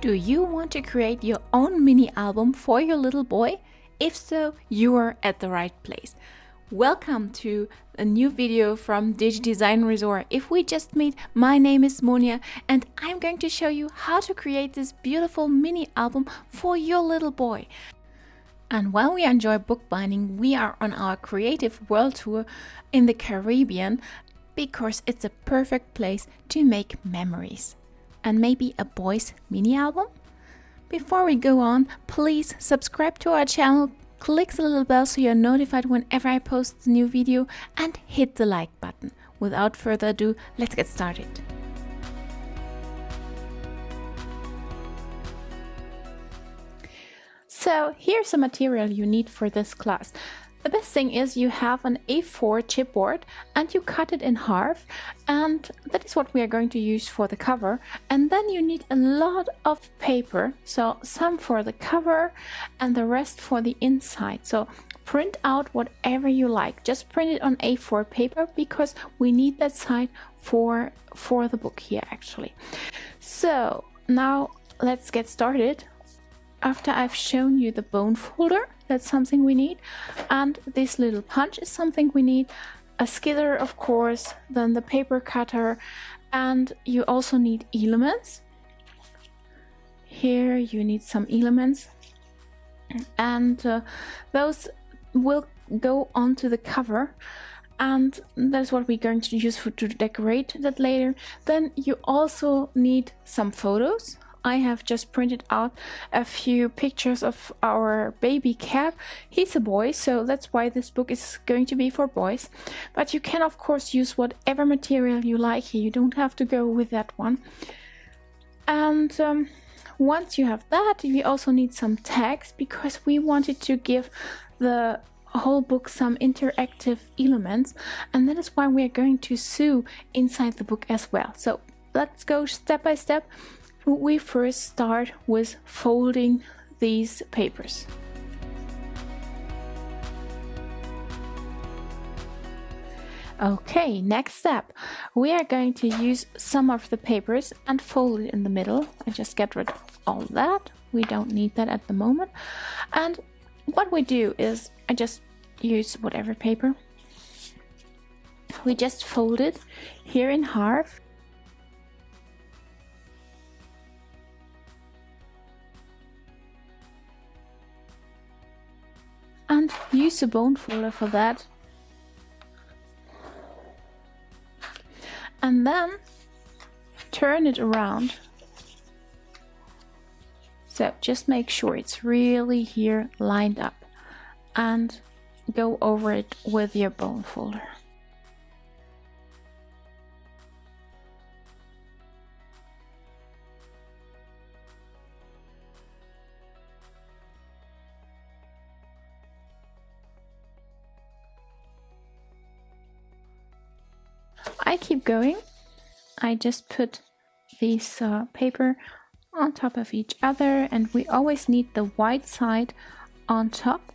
Do you want to create your own mini album for your little boy? If so, you are at the right place. Welcome to a new video from Digidesignresort. If we just meet, my name is Monia and I'm going to show you how to create this beautiful mini album for your little boy. And while we enjoy bookbinding, we are on our creative world tour in the Caribbean because it's a perfect place to make memories. And maybe a boy's mini album? Before we go on, please subscribe to our channel, click the little bell so you're notified whenever I post a new video, and hit the like button. Without further ado, let's get started. So here's the material you need for this class. The best thing is you have an A4 chipboard and you cut it in half, and that is what we are going to use for the cover. And then you need a lot of paper, so some for the cover and the rest for the inside. So print out whatever you like, just print it on A4 paper because we need that side for the book here actually. So now let's get started. After I've shown you the bone folder, that's something we need, and this little punch is something we need, a skidder of course, then the paper cutter, and you also need elements. Here you need some elements, and those will go onto the cover, and that's what we're going to use to decorate that later. Then you also need some photos. I have just printed out a few pictures of our baby cat. He's a boy, so that's why this book is going to be for boys. But you can of course use whatever material you like here. You don't have to go with that one. And once you have that, we also need some tags because we wanted to give the whole book some interactive elements. And that is why we are going to sew inside the book as well. So let's go step by step. We first start with folding these papers. Okay, next step. We are going to use some of the papers and fold it in the middle. I just get rid of all that. We don't need that at the moment. And what we do is I just use whatever paper. We just fold it here in half. And use a bone folder for that. And then turn it around. So just make sure it's really here lined up and go over it with your bone folder. I keep going. I just put these paper on top of each other, and we always need the white side on top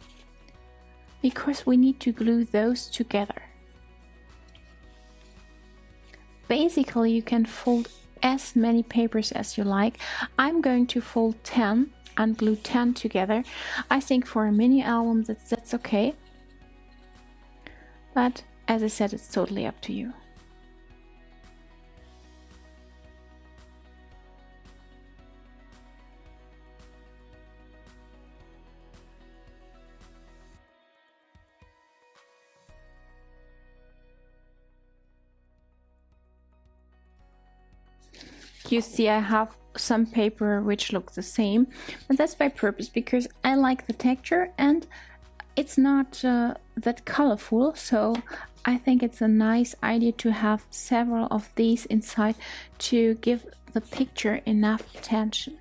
because we need to glue those together. Basically, you can fold as many papers as you like. I'm going to fold 10 and glue 10 together. I think for a mini album that's okay. But as I said, it's totally up to you. You see I have some paper which look the same, but that's by purpose because I like the texture and it's not that colorful, so I think it's a nice idea to have several of these inside to give the picture enough attention.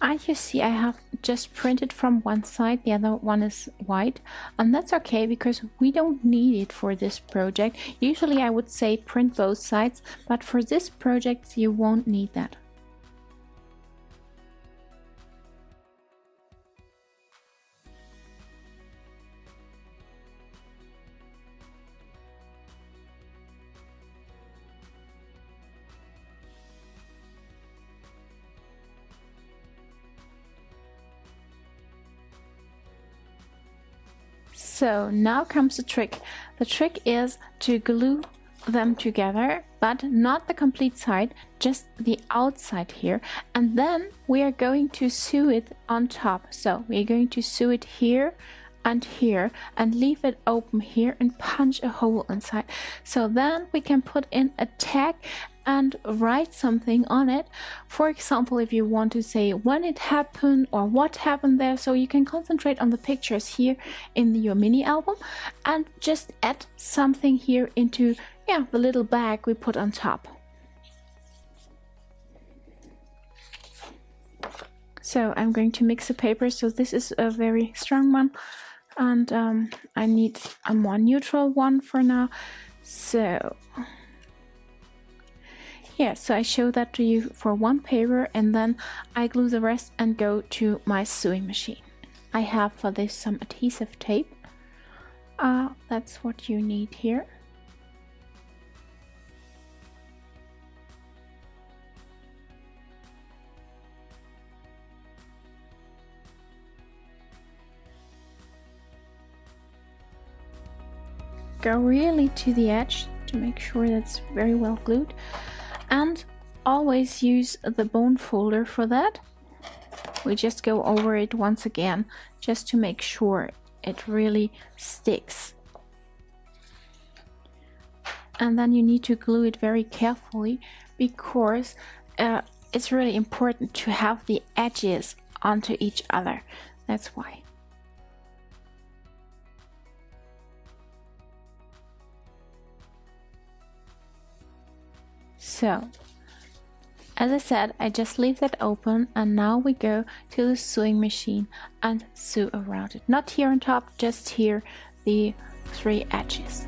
As you see, I have just printed from one side, the other one is white, and that's okay because we don't need it for this project. Usually I would say print both sides, but for this project you won't need that. So now comes the trick. The trick is to glue them together, but not the complete side, just the outside here, and then we are going to sew it on top. So we're going to sew it here and here and leave it open here and punch a hole inside. So then we can put in a tag and write something on it. For example, if you want to say when it happened or what happened there, so you can concentrate on the pictures here in your mini album and just add something here into the little bag we put on top. So I'm going to mix the paper. So this is a very strong one, and I need a more neutral one for now. So so I show that to you for one paper, and then I glue the rest and go to my sewing machine. I have for this some adhesive tape. That's what you need here. Go really to the edge to make sure that's very well glued, and always use the bone folder for that. We just go over it once again just to make sure it really sticks. And then you need to glue it very carefully because it's really important to have the edges onto each other. That's why. So, as I said, I just leave that open, and now we go to the sewing machine and sew around it. Not here on top, just here, the 3 edges.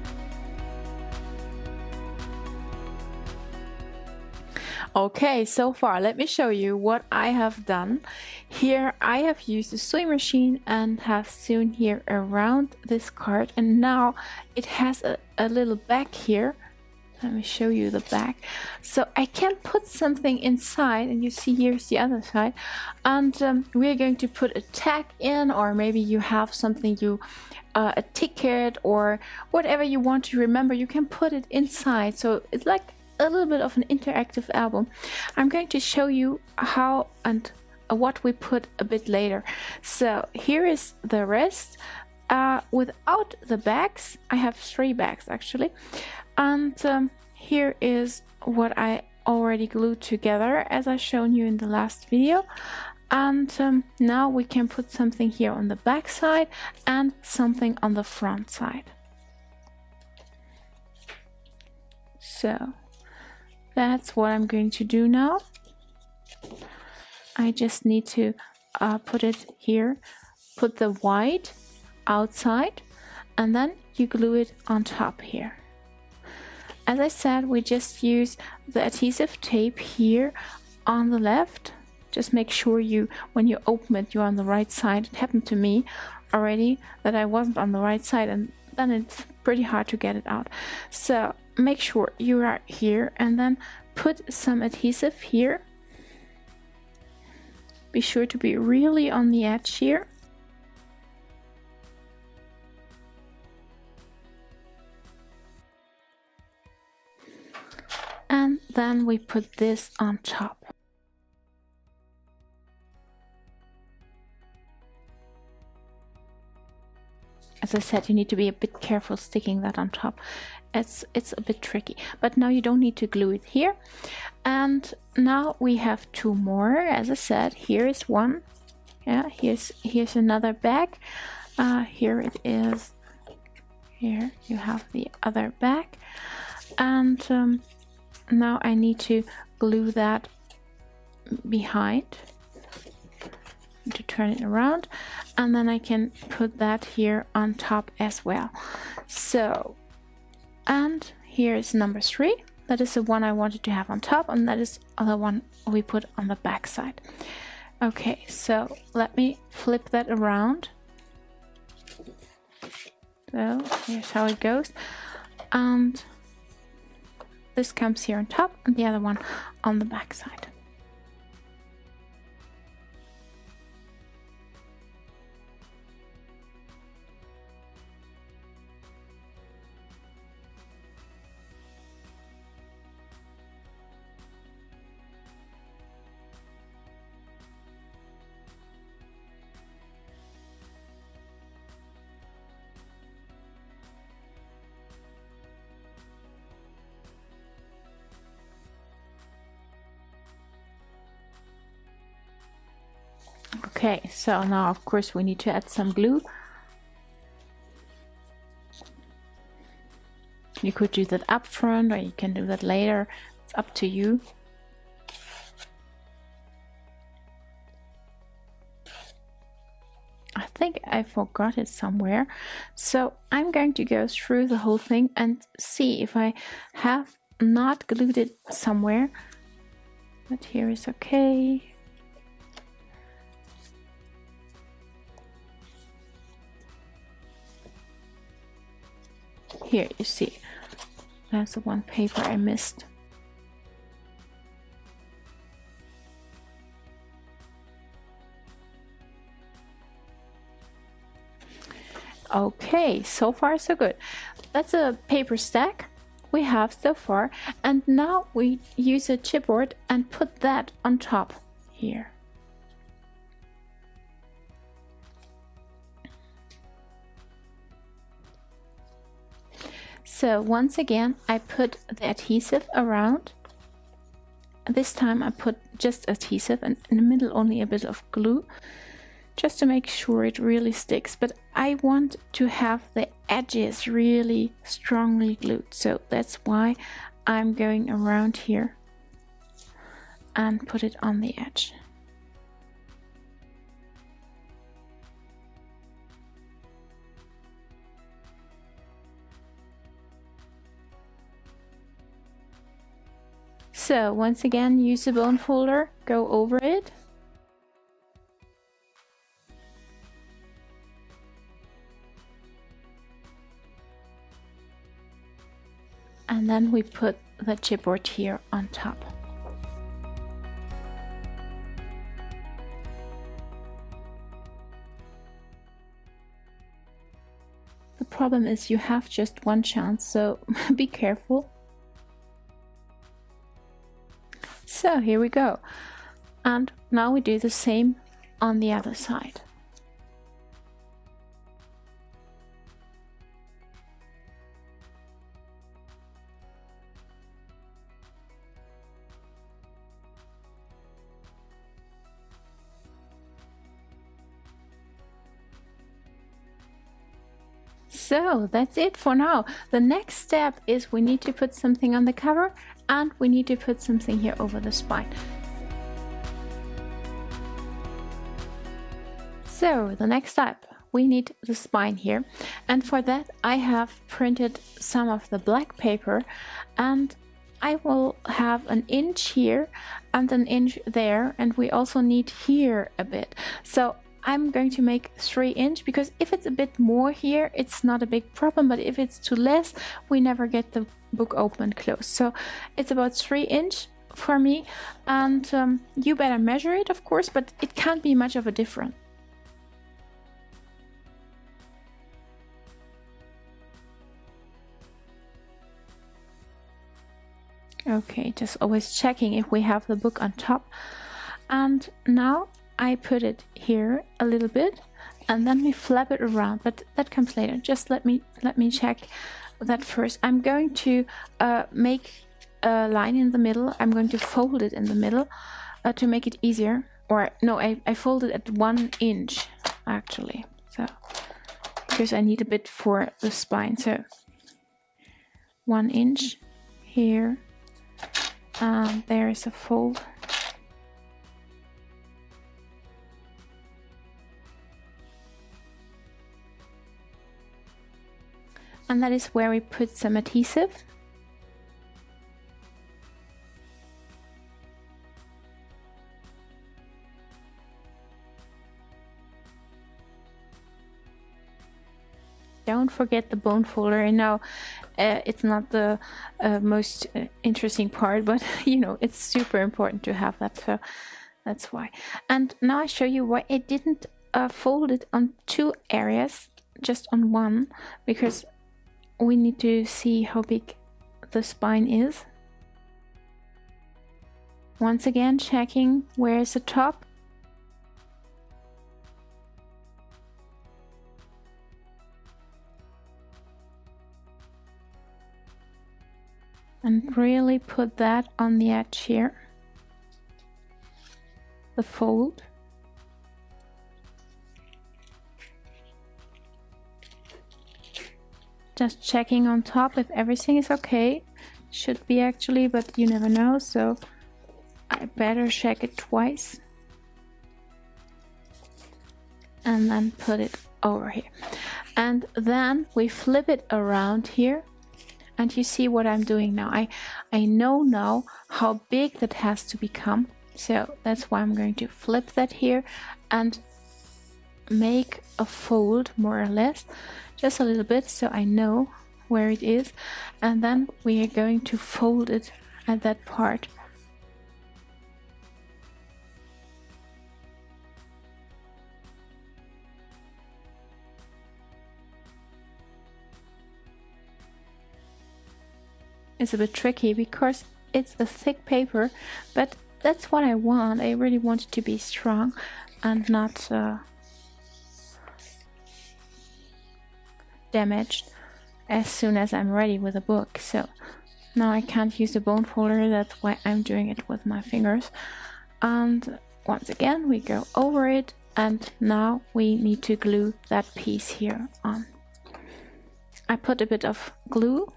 Okay, so far let me show you what I have done. Here I have used the sewing machine and have sewn here around this card, and now it has a little back here. Let me show you the back. So I can put something inside, and you see here's the other side, and we're going to put a tag in, or maybe you have something a ticket or whatever you want to remember, you can put it inside. So it's like a little bit of an interactive album. I'm going to show you how and what we put a bit later. So here is the rest without the bags. I have 3 bags actually. And here is what I already glued together, as I shown you in the last video. And now we can put something here on the back side and something on the front side. So that's what I'm going to do now. I just need to put it here, put the white outside, and then you glue it on top here. As I said, we just use the adhesive tape here on the left. Just make sure when you open it, you're on the right side. It happened to me already that I wasn't on the right side, and then it's pretty hard to get it out. So make sure you are here, and then put some adhesive here. Be sure to be really on the edge here. And then we put this on top. As I said, you need to be a bit careful sticking that on top. It's a bit tricky, but now you don't need to glue it here. And now we have 2 more. As I said, here is one. Yeah, here's another bag. Here it is. Here you have the other bag, and now I need to glue that behind to turn it around, and then I can put that here on top as well. So, and here is number 3. That is the one I wanted to have on top, and that is the other one we put on the back side. Okay, so let me flip that around. So here's how it goes, and this comes here on top and the other one on the back side. Okay, so now of course we need to add some glue. You could do that up front or you can do that later. It's up to you. I think I forgot it somewhere. So I'm going to go through the whole thing and see if I have not glued it somewhere. But here is okay. Here you see, that's the one paper I missed. Okay, so far so good. That's a paper stack we have so far, and now we use a chipboard and put that on top here. So once again I put the adhesive around. This time I put just adhesive and in the middle only a bit of glue, just to make sure it really sticks. But I want to have the edges really strongly glued, so that's why I'm going around here and put it on the edge. So once again, use the bone folder, go over it. And then we put the chipboard here on top. The problem is you have just one chance, so be careful. So here we go. And now we do the same on the other side. So that's it for now. The next step is we need to put something on the cover and we need to put something here over the spine. So the next step, we need the spine here, and for that I have printed some of the black paper, and I will have an inch here and an inch there, and we also need here a bit. So I'm going to make 3 inch, because if it's a bit more here, it's not a big problem, but if it's too less, we never get the book open and closed. So it's about 3 inch for me, and you better measure it, of course, but it can't be much of a difference. Okay, just always checking if we have the book on top. And now I put it here a little bit, and then we flap it around, but that comes later. Just let me check that first. I'm going to make a line in the middle. I'm going to fold it in the middle to make it easier. Or no, I fold it at 1 inch actually, so because I need a bit for the spine. So 1 inch here, and there is a fold. And that is where we put some adhesive. Don't forget the bone folder. I know it's not the most interesting part, but you know, it's super important to have that, so that's why. And now I show you why I didn't fold it on 2 areas, just on one, because we need to see how big the spine is. Once again, checking where is the top. And really put that on the edge here. The fold. Just checking on top if everything is okay. Should be actually, but you never know, so I better check it twice. And then put it over here. And then we flip it around here. And you see what I'm doing now. I know now how big that has to become. So that's why I'm going to flip that here and make a fold, more or less, just a little bit, so I know where it is. And then we are going to fold it at that part. It's a bit tricky because it's a thick paper, but that's what I want. I really want it to be strong and not damaged as soon as I'm ready with the book. So now I can't use the bone folder, that's why I'm doing it with my fingers. And once again we go over it, and now we need to glue that piece here on. I put a bit of glue.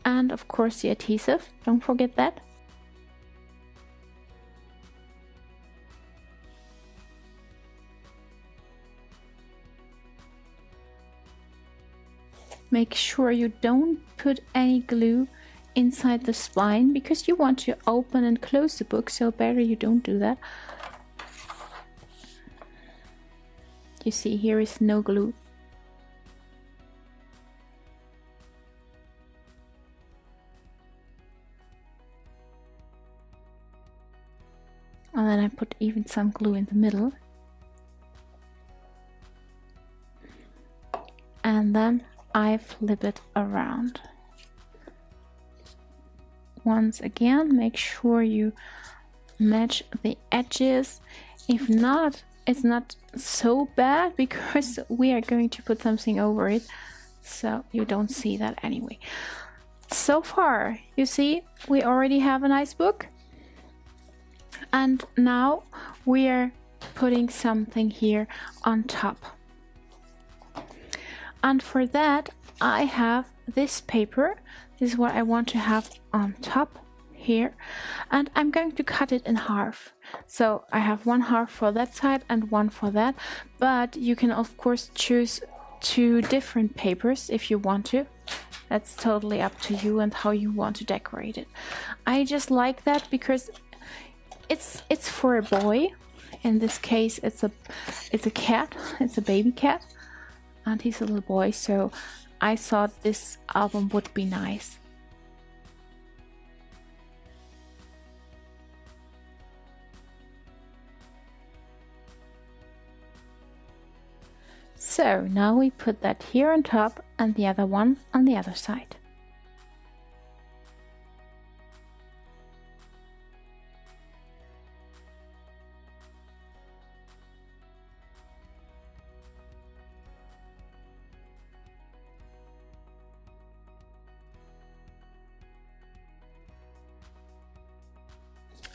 And of course the adhesive, don't forget that. Make sure you don't put any glue inside the spine because you want to open and close the book, so better you don't do that. You see, here is no glue. And then I put even some glue in the middle. And then I flip it around. Once again, make sure you match the edges. If not, it's not so bad because we are going to put something over it, so you don't see that anyway. So far, you see, we already have a nice book. And now we are putting something here on top. And for that, I have this paper. This is what I want to have on top here. And I'm going to cut it in half. So I have one half for that side and one for that. But you can of course choose 2 different papers if you want to. That's totally up to you and how you want to decorate it. I just like that because it's for a boy. In this case, it's a cat. It's a baby cat, and he's a little boy. So I thought this album would be nice. So now we put that here on top and the other one on the other side.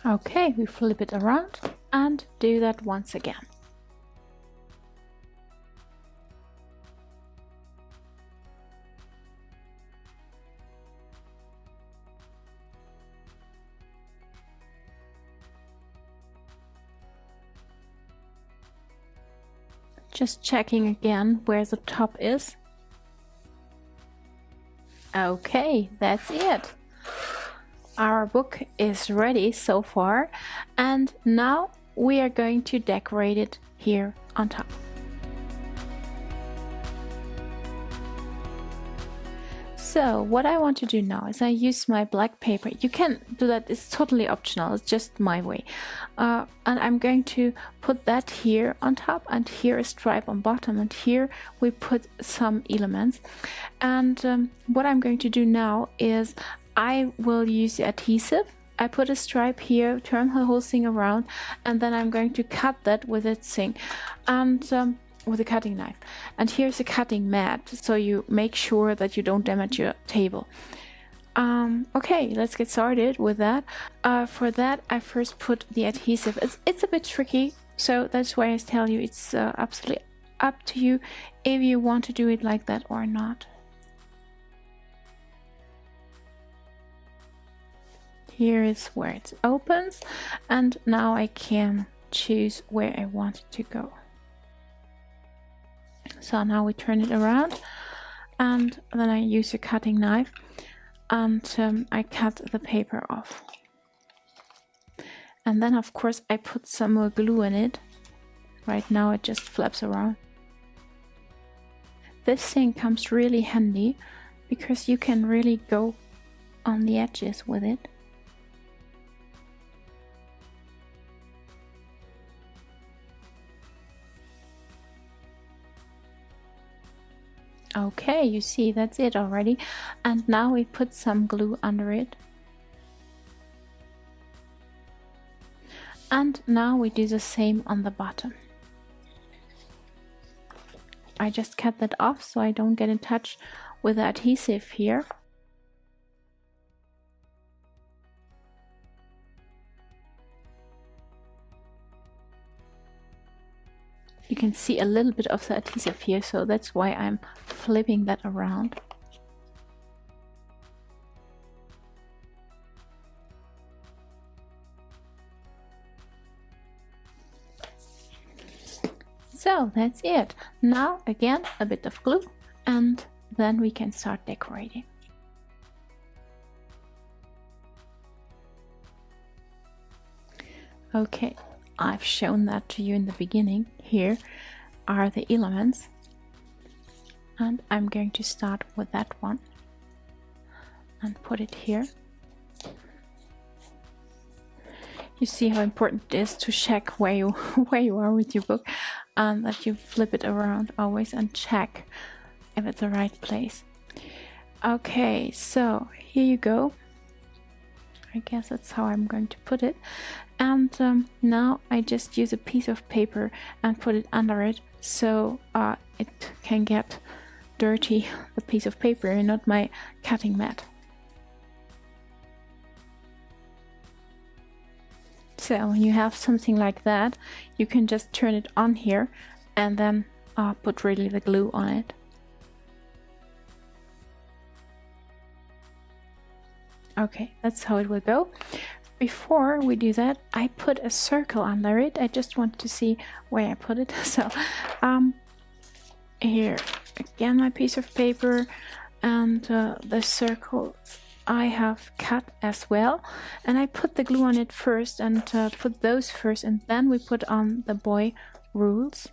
Okay, we flip it around and do that once again. Just checking again where the top is. Okay, that's it. Our book is ready so far, and now we are going to decorate it here on top. So what I want to do now is I use my black paper. You can do that, it's totally optional, it's just my way. And I'm going to put that here on top, and here a stripe on bottom, and here we put some elements. And what I'm going to do now is I will use the adhesive. I put a stripe here, turn the whole thing around, and then I'm going to cut that with a thing, and with a cutting knife. And here's a cutting mat, so you make sure that you don't damage your table. Okay, let's get started with that. For that, I first put the adhesive. It's a bit tricky, so that's why I tell you it's absolutely up to you if you want to do it like that or not. Here is where it opens, and now I can choose where I want it to go. So now we turn it around, and then I use a cutting knife, and I cut the paper off. And then of course I put some more glue in it. Right now it just flaps around. This thing comes really handy because you can really go on the edges with it. Okay, you see, that's it already. And now we put some glue under it. And now we do the same on the bottom. I just cut that off so I don't get in touch with the adhesive here. You can see a little bit of the adhesive here, so that's why I'm flipping that around. So that's it. Now again a bit of glue, and then we can start decorating. Okay, I've shown that to you in the beginning. Here are the elements, and I'm going to start with that one and put it here. You see how important it is to check where you are with your book, and that you flip it around always and check if it's the right place. Okay, so here you go. I guess that's how I'm going to put it. And now I just use a piece of paper and put it under it, so it can get dirty, the piece of paper, and not my cutting mat. So when you have something like that, you can just turn it on here and then put really the glue on it. Okay, that's how it will go. Before we do that, I put a circle under it. I just want to see where I put it. So here again my piece of paper, and the circle I have cut as well, and I put the glue on it first, and put those first, and then we put on the boy rules.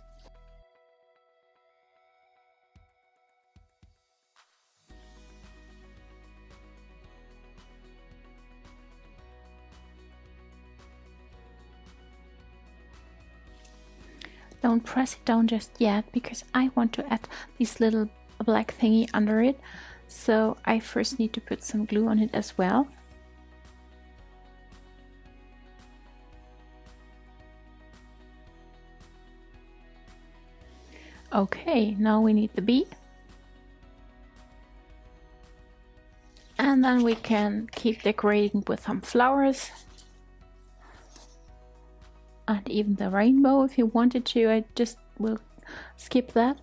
Don't press it down just yet, because I want to add this little black thingy under it. So I first need to put some glue on it as well. Okay, now we need the bee. And then we can keep decorating with some flowers. And even the rainbow if you wanted to. I just will skip that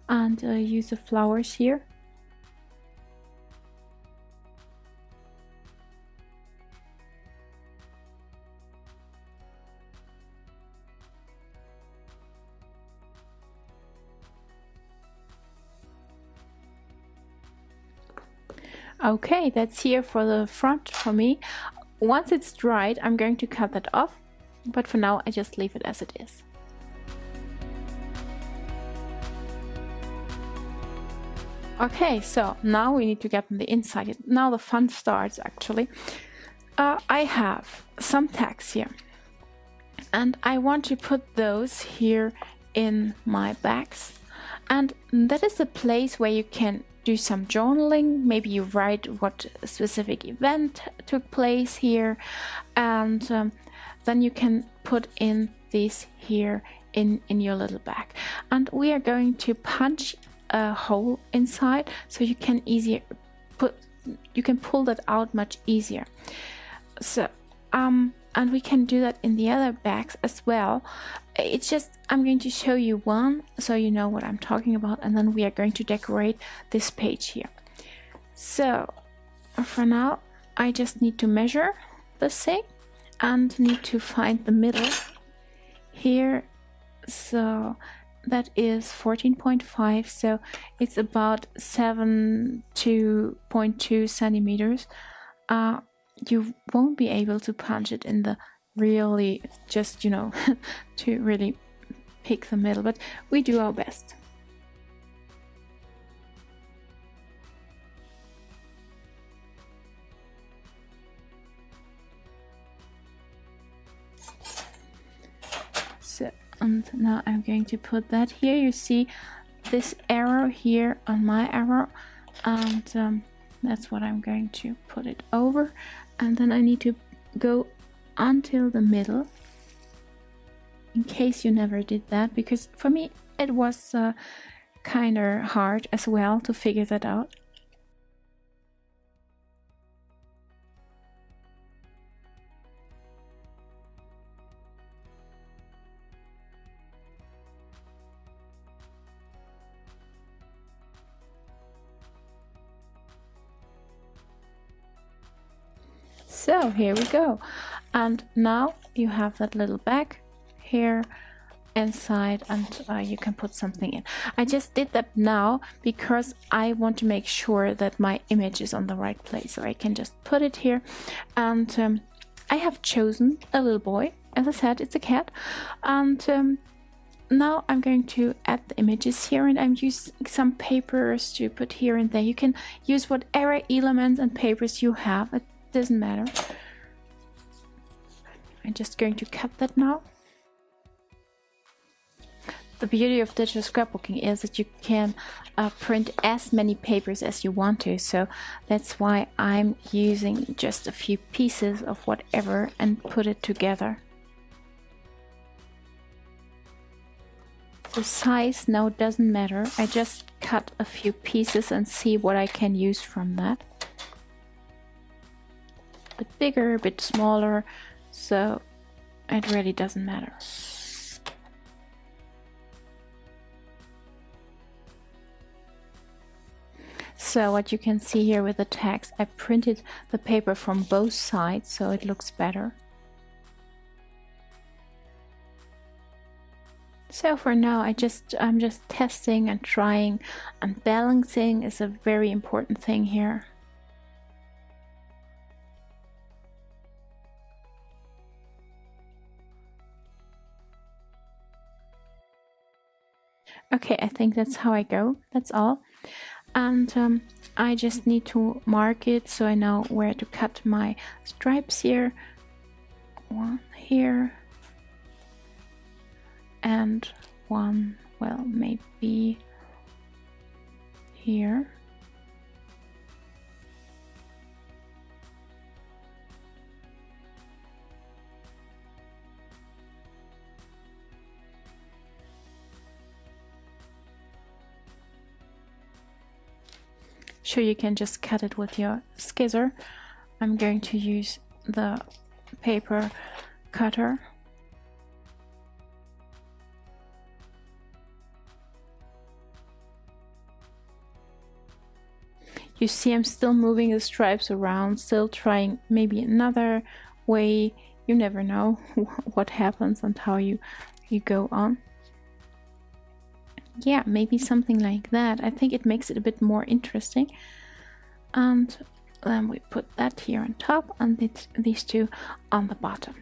and use the flowers here. Okay, that's here for the front for me. Once it's dried, I'm going to cut that off. But for now, I just leave it as it is. Okay, so now we need to get on the inside. Now the fun starts, actually. I have some tags here, and I want to put those here in my bags. And that is a place where you can do some journaling. Maybe you write what specific event took place here, and then you can put in this here in your little bag. And we are going to punch a hole inside, so you can easier put you can pull that out much easier. So and we can do that in the other bags as well. It's just, I'm going to show you one so you know what I'm talking about, and then we are going to decorate this page here. So for now I just need to measure this thing and need to find the middle here. So that is 14.5, so it's about 7.2 centimeters. You won't be able to punch it in the really, just, you know, to really pick the middle, but we do our best. So, and now I'm going to put that here. You see this arrow here on my arrow, and that's what I'm going to put it over, and then I need to go until the middle, in case you never did that, because for me it was kind of hard as well to figure that out. So here we go, and now you have that little bag here inside, and you can put something in. I just did that now because I want to make sure that my image is on the right place, so I can just put it here. And I have chosen a little boy. As I said, it's a cat, and now I'm going to add the images here, and I'm using some papers to put here and there. You can use whatever elements and papers you have, it doesn't matter. I'm just going to cut that now. The beauty of digital scrapbooking is that you can print as many papers as you want to, so that's why I'm using just a few pieces of whatever and put it together. The size now doesn't matter, I just cut a few pieces and see what I can use from that. A bit bigger, a bit smaller, so it really doesn't matter. So what you can see here with the text, I printed the paper from both sides so it looks better. So for now I'm just testing and trying, and balancing is a very important thing here. Okay, I think that's how I go, that's all. And I just need to mark it so I know where to cut my stripes here. One here. And one, well, maybe here. Sure, you can just cut it with your scissor. I'm going to use the paper cutter. You see I'm still moving the stripes around, still trying maybe another way. You never know what happens and how you go on. Yeah, maybe something like that. I think it makes it a bit more interesting. And then we put that here on top and these two on the bottom.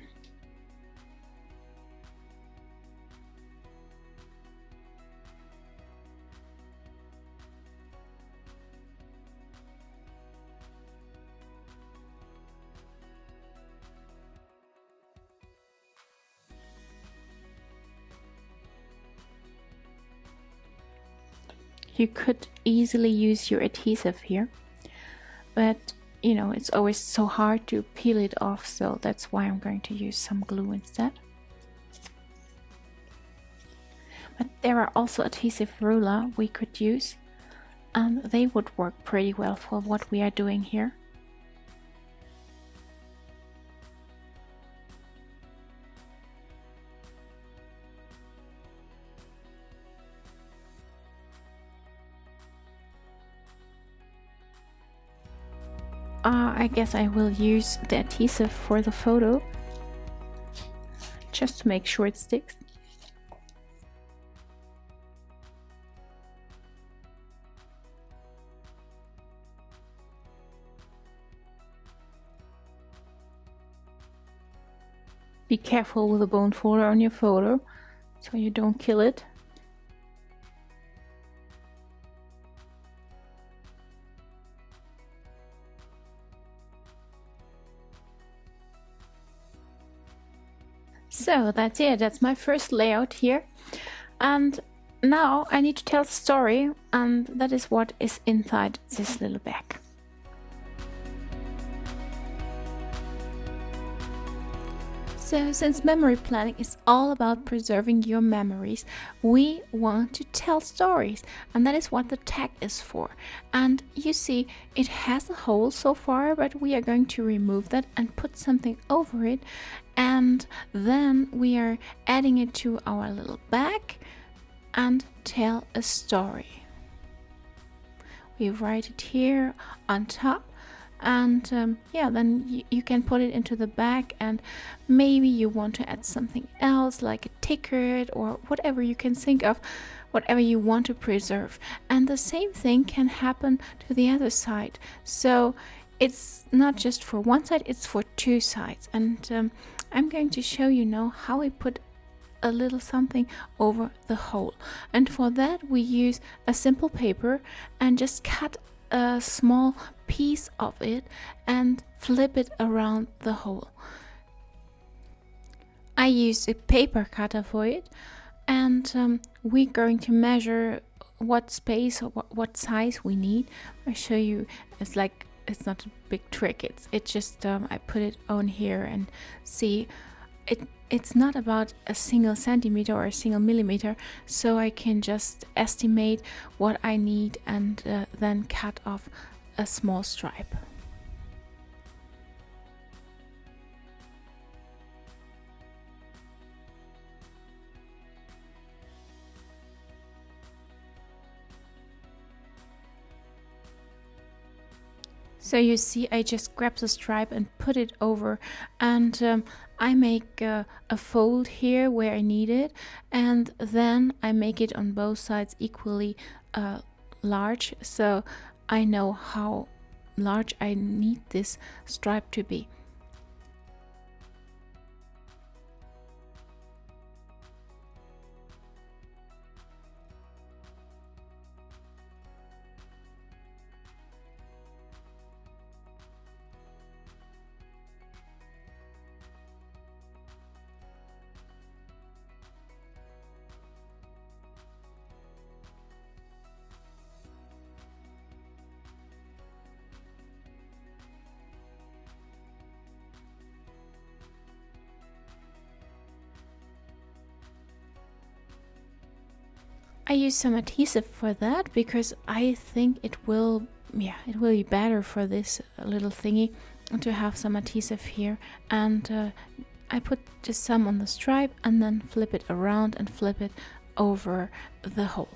You could easily use your adhesive here, but you know, it's always so hard to peel it off, so that's why I'm going to use some glue instead. But there are also adhesive ruler we could use, and they would work pretty well for what we are doing here. I guess I will use the adhesive for the photo, just to make sure it sticks. Be careful with the bone folder on your photo, so you don't kill it. So that's it, that's my first layout here. And now I need to tell the story, and that is what is inside this little bag. So, since memory planning is all about preserving your memories, we want to tell stories, and that is what the tag is for. And you see, it has a hole so far, but we are going to remove that and put something over it, and then we are adding it to our little bag and tell a story. We write it here on top. And yeah, then you can put it into the bag, and maybe you want to add something else like a ticket or whatever you can think of, whatever you want to preserve. And the same thing can happen to the other side. So it's not just for one side, it's for two sides. And I'm going to show you now how we put a little something over the hole. And for that we use a simple paper and just cut a small piece of it and flip it around the hole. I use a paper cutter for it, and we're going to measure what space or what size we need. I'll show you. It's not a big trick, it's just I put it on here and see it's not about a single centimeter or a single millimeter, so I can just estimate what I need and then cut off a small stripe. So you see, I just grab the stripe and put it over, and I make a fold here where I need it, and then I make it on both sides equally large, so I know how large I need this stripe to be. I use some adhesive for that because I think it will be better for this little thingy to have some adhesive here, and I put just some on the stripe and then flip it around and flip it over the hole.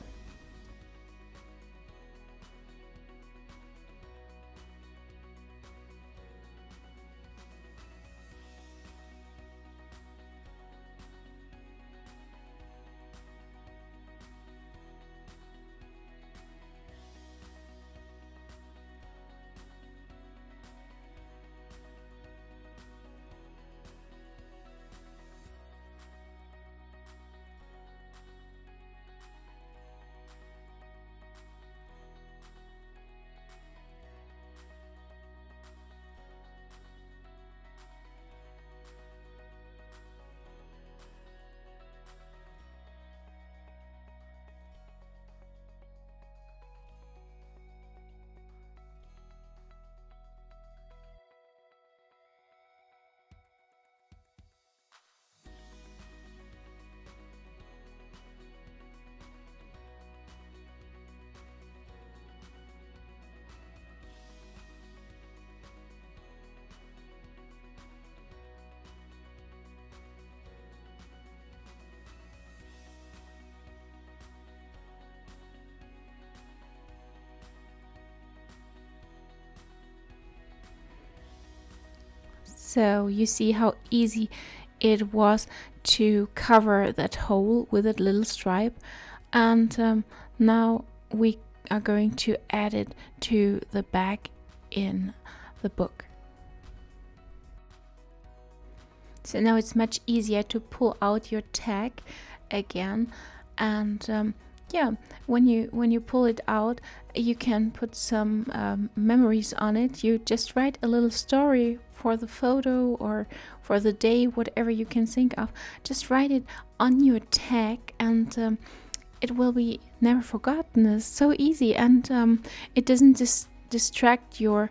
So you see how easy it was to cover that hole with a little stripe, and now we are going to add it to the back in the book. So now it's much easier to pull out your tag again, and yeah, when you pull it out, you can put some memories on it. You just write a little story for the photo or for the day, whatever you can think of. Just write it on your tag, and it will be never forgotten. It's so easy, and it doesn't distract your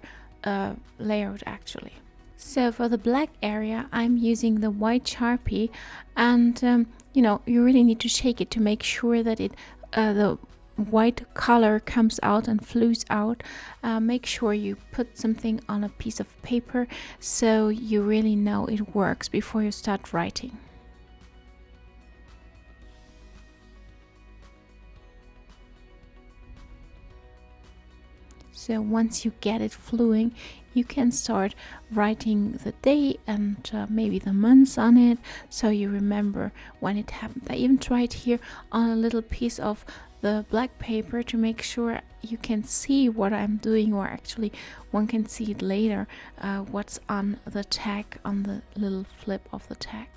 layout actually. So for the black area, I'm using the white Sharpie, and you really need to shake it to make sure that the white color comes out and flows out. Make sure you put something on a piece of paper so you really know it works before you start writing. So once you get it flowing, you can start writing the day and maybe the months on it, so you remember when it happened. I even tried here on a little piece of the black paper to make sure you can see what I'm doing, or actually one can see it later, what's on the tag, on the little flip of the tag.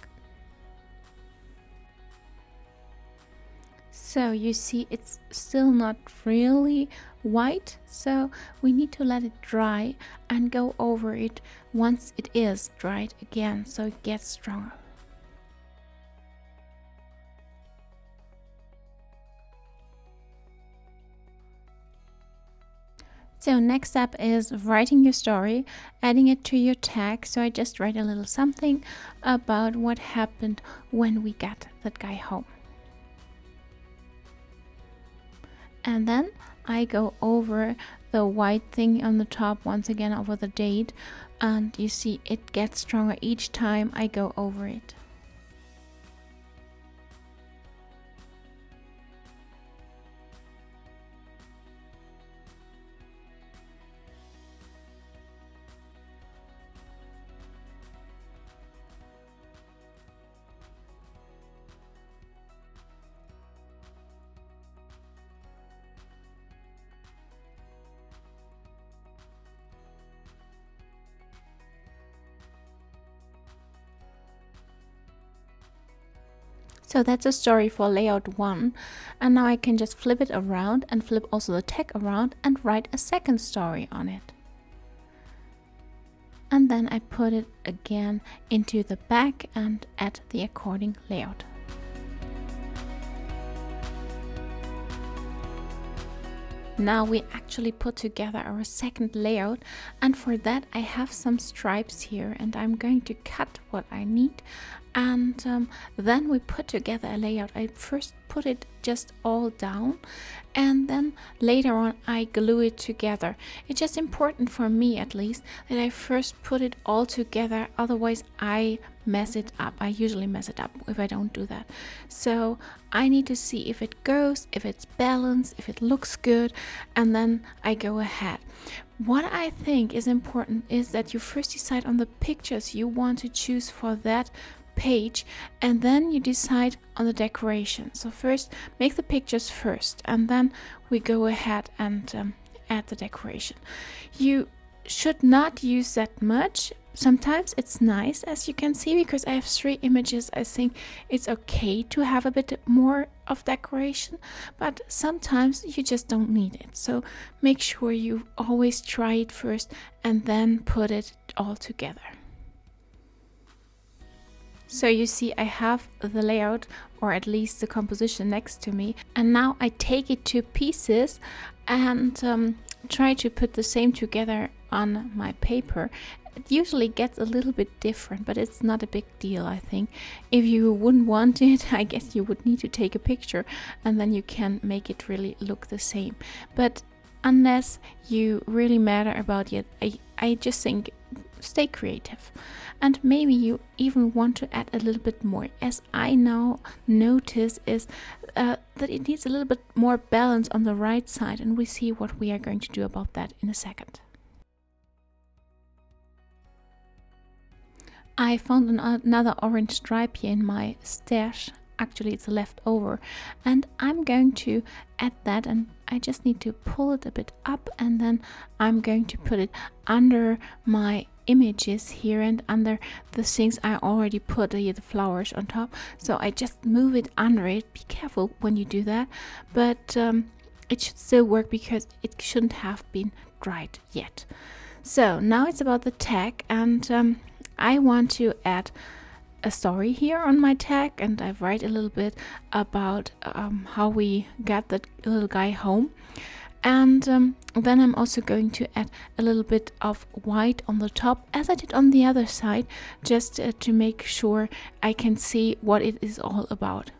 So you see it's still not really white, so we need to let it dry and go over it once it is dried again, so it gets stronger. So next step is writing your story, adding it to your tag. So I just write a little something about what happened when we got that guy home. And then I go over the white thing on the top once again over the date, and you see it gets stronger each time I go over it. So that's a story for layout 1, and now I can just flip it around and flip also the tag around and write a second story on it. And then I put it again into the back and add the according layout. Now we actually put together our second layout, and for that I have some stripes here, and I'm going to cut what I need, and then we put together a layout. I first put it just all down, and then later on I glue it together. It's just important for me, at least, that I first put it all together, otherwise I mess it up. I usually mess it up if I don't do that. So I need to see if it goes, if it's balanced, if it looks good, and then I go ahead. What I think is important is that you first decide on the pictures you want to choose for that page, and then you decide on the decoration. So first make the pictures first, and then we go ahead and add the decoration. You should not use that much. Sometimes it's nice, as you can see, because I have 3 images. I think it's okay to have a bit more of decoration, but sometimes you just don't need it. So make sure you always try it first and then put it all together. So you see I have the layout, or at least the composition, next to me, and now I take it to pieces and try to put the same together on my paper. It usually gets a little bit different, but it's not a big deal, I think. If you wouldn't want it, I guess you would need to take a picture, and then you can make it really look the same. But unless you really matter about it, I just think stay creative. And maybe you even want to add a little bit more. As I now notice is that it needs a little bit more balance on the right side, and we see what we are going to do about that in a second. I found another orange stripe here in my stash. Actually, it's a leftover, and I'm going to add that, and I just need to pull it a bit up, and then I'm going to put it under my images here and under the things I already put here, the flowers on top. So I just move it under it. Be careful when you do that, but it should still work because it shouldn't have been dried yet. So now it's about the tag, and I want to add a story here on my tag, and I write a little bit about how we got that little guy home. And then I'm also going to add a little bit of white on the top, as I did on the other side, just to make sure I can see what it is all about.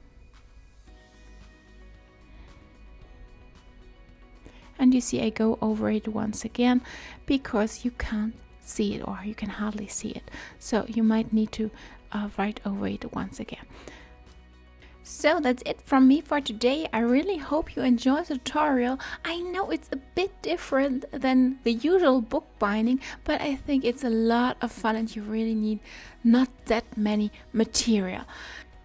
And you see I go over it once again because you can't see it, or you can hardly see it, so you might need to write over it once again. So that's it from me for today. I really hope you enjoyed the tutorial. I know it's a bit different than the usual book binding, but I think it's a lot of fun and you really need not that many material.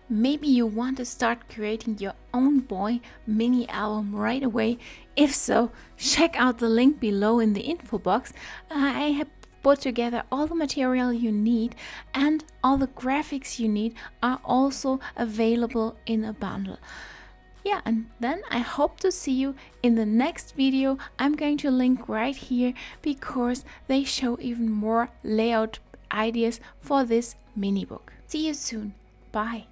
Maybe you want to start creating your own boy mini album right away. If so, check out the link below in the info box. I have put together all the material you need, and all the graphics you need are also available in a bundle. Yeah, and then I hope to see you in the next video. I'm going to link right here because they show even more layout ideas for this mini book. See you soon. Bye.